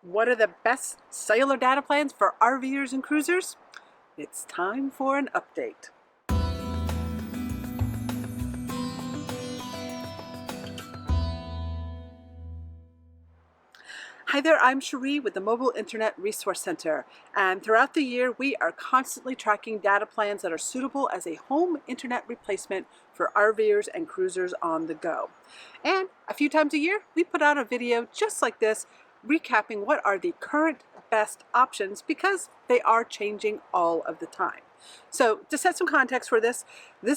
What are the best cellular data plans for RVers and cruisers? It's time for an update. Hi there, I'm Cherie with the Mobile Internet Resource Center, and throughout the year we are constantly tracking data plans that are suitable as a home internet replacement for RVers and cruisers on the go. And a few times a year we put out a video just like this recapping what are the current best options because they are changing all of the time. So to set some context for this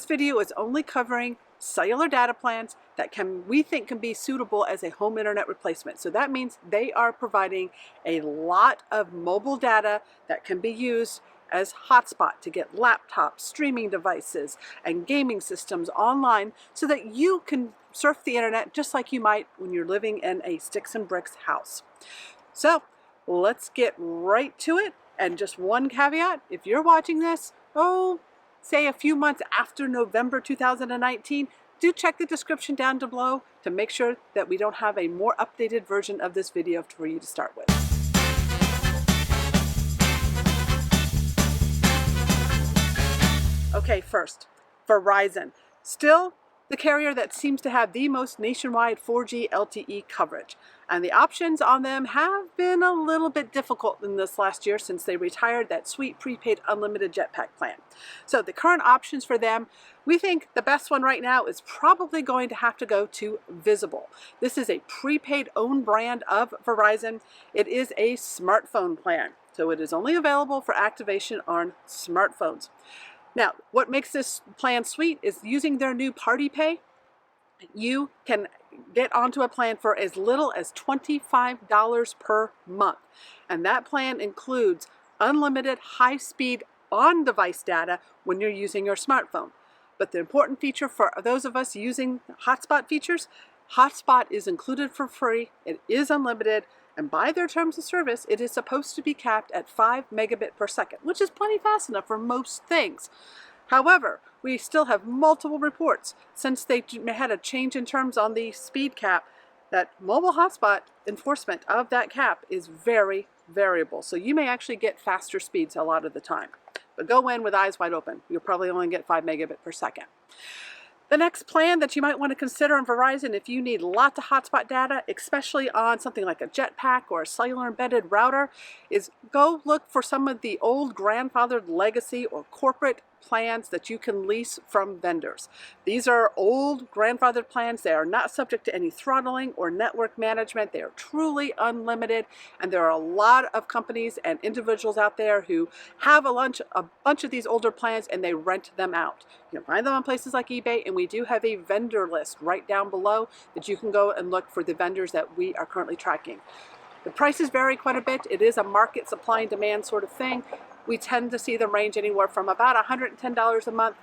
video is only covering cellular data plans that we think can be suitable as a home internet replacement. So that means they are providing a lot of mobile data that can be used as hotspot to get laptops, streaming devices, and gaming systems online so that you can surf the internet just like you might when you're living in a sticks and bricks house. So let's get right to it. And just one caveat, if you're watching this, say a few months after November 2019, do check the description down below to make sure that we don't have a more updated version of this video for you to start with. Okay, first, Verizon. Still the carrier that seems to have the most nationwide 4G LTE coverage. And the options on them have been a little bit difficult in this last year since they retired that sweet prepaid unlimited jetpack plan. So the current options for them, we think the best one right now is probably going to have to go to Visible. This is a prepaid owned brand of Verizon. It is a smartphone plan, so it is only available for activation on smartphones. Now, what makes this plan sweet is using their new Party Pay, you can get onto a plan for as little as $25 per month. And that plan includes unlimited high-speed on-device data when you're using your smartphone. But the important feature for those of us using Hotspot features, Hotspot is included for free, it is unlimited, and by their terms of service, it is supposed to be capped at 5 megabit per second, which is plenty fast enough for most things. However, we still have multiple reports since they had a change in terms on the speed cap that mobile hotspot enforcement of that cap is very variable. So you may actually get faster speeds a lot of the time. But go in with eyes wide open. You'll probably only get 5 megabit per second. The next plan that you might want to consider on Verizon if you need lots of hotspot data, especially on something like a jetpack or a cellular embedded router, is go look for some of the old grandfathered legacy or corporate plans that you can lease from vendors. These are old grandfathered plans. They are not subject to any throttling or network management. They are truly unlimited, and there are a lot of companies and individuals out there who have a bunch of these older plans and they rent them out. You can find them on places like eBay, and we do have a vendor list right down below that you can go and look for the vendors that we are currently tracking. The prices vary quite a bit. It is a market supply and demand sort of thing. We tend to see them range anywhere from about $110 a month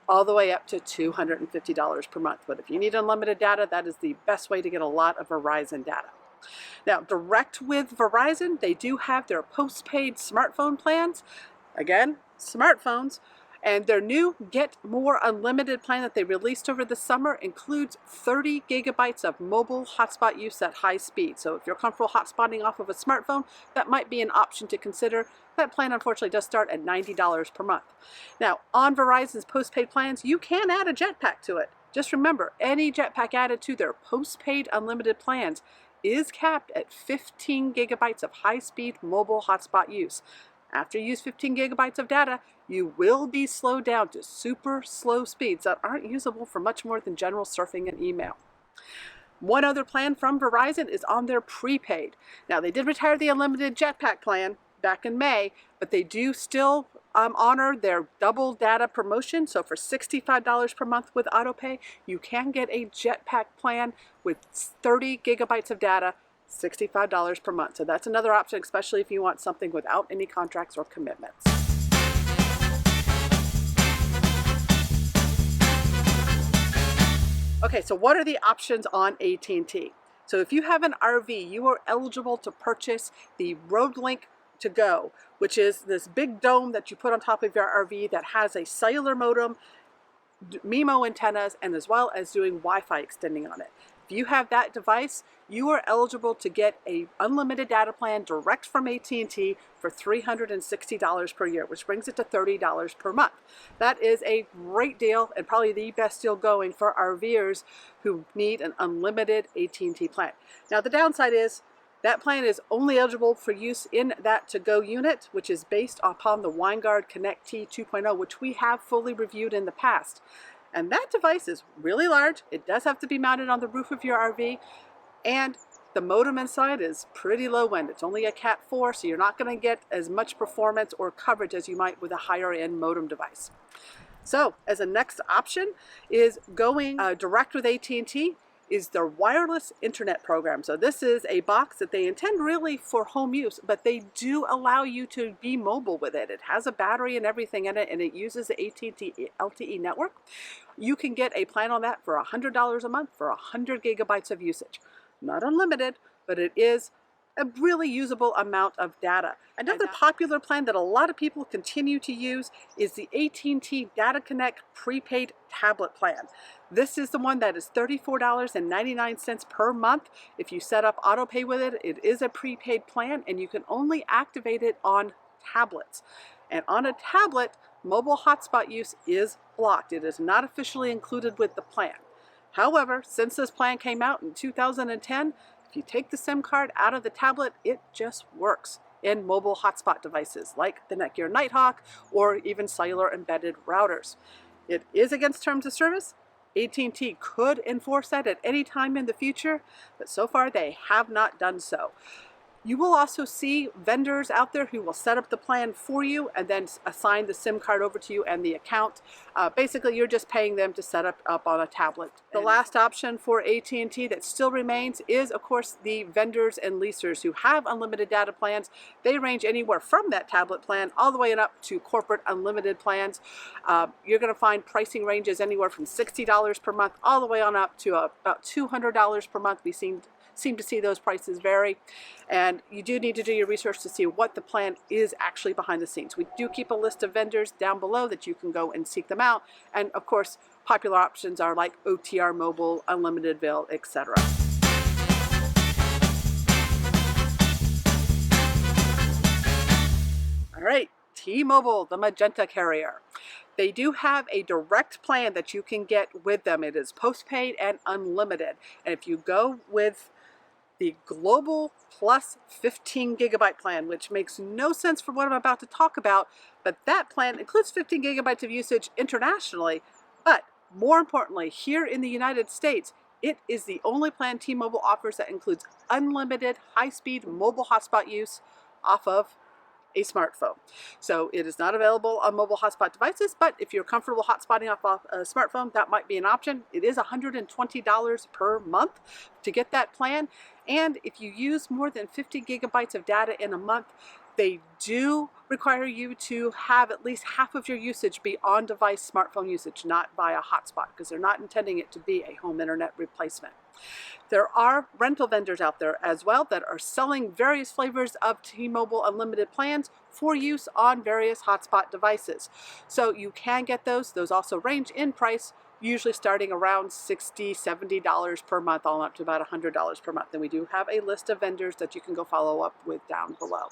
all the way up to $250 per month. But if you need unlimited data, that is the best way to get a lot of Verizon data. Now, direct with Verizon, they do have their postpaid smartphone plans. Again, smartphones. And their new Get More Unlimited plan that they released over the summer includes 30 gigabytes of mobile hotspot use at high speed. So if you're comfortable hotspotting off of a smartphone, that might be an option to consider. That plan unfortunately does start at $90 per month. Now, on Verizon's postpaid plans, you can add a jetpack to it. Just remember, any jetpack added to their postpaid unlimited plans is capped at 15 gigabytes of high-speed mobile hotspot use. After you use 15 gigabytes of data, you will be slowed down to super slow speeds that aren't usable for much more than general surfing and email. One other plan from Verizon is on their prepaid. Now, they did retire the unlimited jetpack plan back in May, but they do still honor their double data promotion. So for $65 per month with autopay, you can get a jetpack plan with 30 gigabytes of data, $65 per month. So that's another option, especially if you want something without any contracts or commitments. Okay, so what are the options on AT&T? So if you have an RV, you are eligible to purchase the RoadLink to Go, which is this big dome that you put on top of your RV that has a cellular modem, MIMO antennas, and as well as doing Wi-Fi extending on it. If you have that device, you are eligible to get an unlimited data plan direct from AT&T for $360 per year, which brings it to $30 per month. That is a great deal and probably the best deal going for RVers who need an unlimited AT&T plan. Now the downside is that plan is only eligible for use in that to-go unit, which is based upon the WineGuard Connect T 2.0, which we have fully reviewed in the past. And that device is really large. It does have to be mounted on the roof of your RV, and the modem inside is pretty low end. It's only a Cat 4, so you're not going to get as much performance or coverage as you might with a higher end modem device. So as a next option is going direct with AT&T is their wireless internet program. So this is a box that they intend really for home use, but they do allow you to be mobile with it. It has a battery and everything in it, and it uses the AT&T LTE network. You can get a plan on that for $100 a month for 100 gigabytes of usage. Not unlimited, but it is a really usable amount of data. Another popular plan that a lot of people continue to use is the AT&T Data Connect prepaid tablet plan. This is the one that is $34.99 per month. If you set up auto pay with it, it is a prepaid plan and you can only activate it on tablets. And on a tablet, mobile hotspot use is blocked. It is not officially included with the plan. However, since this plan came out in 2010, if you take the SIM card out of the tablet, it just works in mobile hotspot devices like the Netgear Nighthawk or even cellular embedded routers. It is against terms of service. AT&T could enforce that at any time in the future, but so far they have not done so. You will also see vendors out there who will set up the plan for you and then assign the SIM card over to you and the account. Basically, you're just paying them to set up on a tablet. The last option for AT&T that still remains is, of course, the vendors and leasers who have unlimited data plans. They range anywhere from that tablet plan all the way up to corporate unlimited plans. You're going to find pricing ranges anywhere from $60 per month all the way on up to about $200 per month. We seem to see those prices vary, and you do need to do your research to see what the plan is actually behind the scenes. We do keep a list of vendors down below that you can go and seek them out, and of course popular options are like OTR Mobile, Unlimitedville, etc. All right, T-Mobile, the magenta carrier. They do have a direct plan that you can get with them. It is postpaid and unlimited, and if you go with the Global Plus 15 gigabyte plan, which makes no sense for what I'm about to talk about, but that plan includes 15 gigabytes of usage internationally, but more importantly, here in the United States, it is the only plan T-Mobile offers that includes unlimited high-speed mobile hotspot use off of a smartphone. So it is not available on mobile hotspot devices, but if you're comfortable hotspotting off a smartphone, that might be an option. It is $120 per month to get that plan. And if you use more than 50 gigabytes of data in a month, they do require you to have at least half of your usage be on-device smartphone usage, not via hotspot, because they're not intending it to be a home internet replacement. There are rental vendors out there as well that are selling various flavors of T-Mobile unlimited plans for use on various hotspot devices. So you can get those. Those also range in price, usually starting around $60, $70 per month, all up to about $100 per month. And we do have a list of vendors that you can go follow up with down below.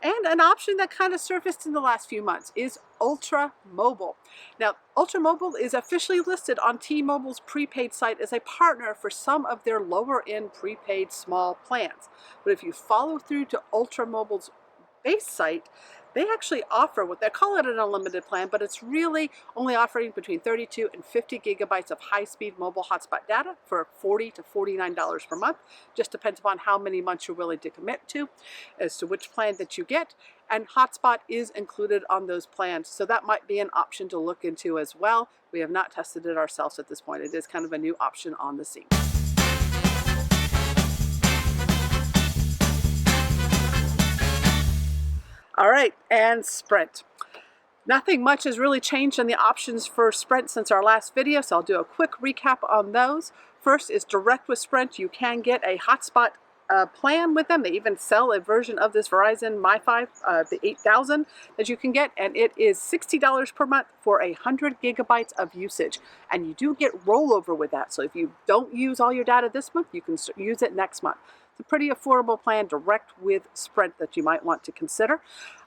And an option that kind of surfaced in the last few months is Ultra Mobile. Now, Ultra Mobile is officially listed on T-Mobile's prepaid site as a partner for some of their lower-end prepaid small plans. But if you follow through to Ultra Mobile's base site, they actually offer what they call it an unlimited plan, but it's really only offering between 32 and 50 gigabytes of high-speed mobile hotspot data for $40 to $49 per month. Just depends upon how many months you're willing to commit to as to which plan that you get. And hotspot is included on those plans, so that might be an option to look into as well. We have not tested it ourselves at this point. It is kind of a new option on the scene. All right, and Sprint. Nothing much has really changed in the options for Sprint since our last video, so I'll do a quick recap on those. First is direct with Sprint. You can get a hotspot a plan with them. They even sell a version of this Verizon MiFi, the 8000 that you can get, and it is $60 per month for 100 gigabytes of usage. And you do get rollover with that. So if you don't use all your data this month, you can use it next month. It's a pretty affordable plan direct with Sprint that you might want to consider.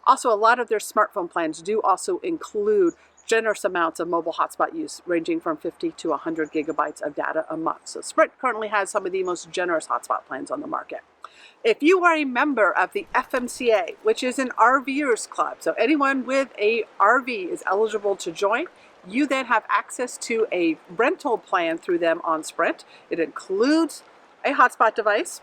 Also, a lot of their smartphone plans do also include generous amounts of mobile hotspot use, ranging from 50 to 100 gigabytes of data a month. So Sprint currently has some of the most generous hotspot plans on the market. If you are a member of the FMCA, which is an RVers club, so anyone with a RV is eligible to join, you then have access to a rental plan through them on Sprint. It includes a hotspot device,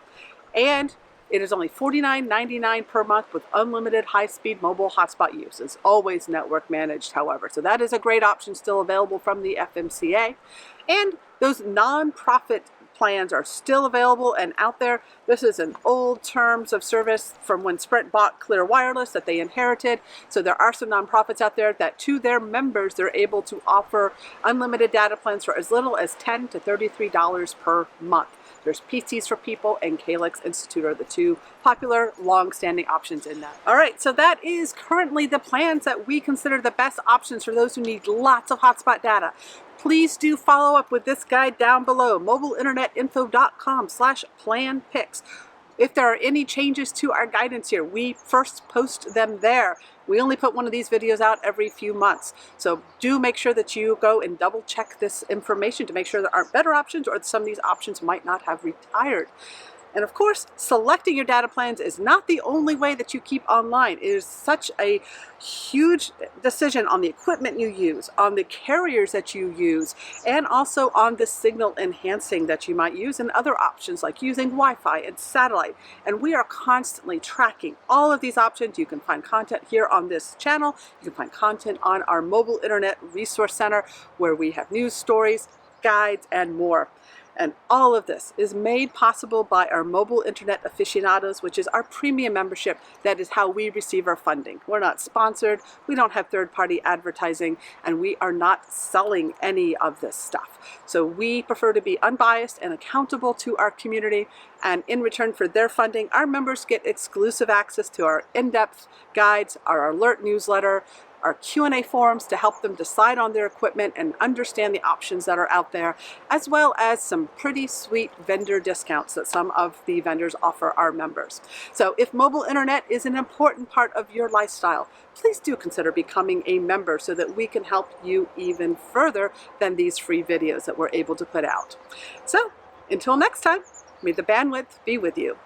and it is only $49.99 per month with unlimited high-speed mobile hotspot use. It's always network managed, however. So that is a great option still available from the FMCA. And those non-profit plans are still available and out there. This is an old terms of service from when Sprint bought Clear Wireless that they inherited. So there are some nonprofits out there that to their members, they're able to offer unlimited data plans for as little as $10 to $33 per month. There's PCs for People and Calyx Institute are the two popular long-standing options in that. All right, so that is currently the plans that we consider the best options for those who need lots of hotspot data. Please do follow up with this guide down below, mobileinternetinfo.com/plan picks. If there are any changes to our guidance here, we first post them there. We only put one of these videos out every few months. So do make sure that you go and double check this information to make sure there aren't better options or that some of these options might not have retired. And of course, selecting your data plans is not the only way that you keep online. It is such a huge decision on the equipment you use, on the carriers that you use, and also on the signal enhancing that you might use and other options like using Wi-Fi and satellite. And we are constantly tracking all of these options. You can find content here on this channel. You can find content on our Mobile Internet Resource Center where we have news stories, guides, and more. And all of this is made possible by our Mobile Internet Aficionados, which is our premium membership. That is how we receive our funding. We're not sponsored, we don't have third-party advertising, and we are not selling any of this stuff. So we prefer to be unbiased and accountable to our community, and in return for their funding, our members get exclusive access to our in-depth guides, our alert newsletter, our Q&A forums to help them decide on their equipment and understand the options that are out there, as well as some pretty sweet vendor discounts that some of the vendors offer our members. So if mobile internet is an important part of your lifestyle, please do consider becoming a member so that we can help you even further than these free videos that we're able to put out. So until next time, may the bandwidth be with you.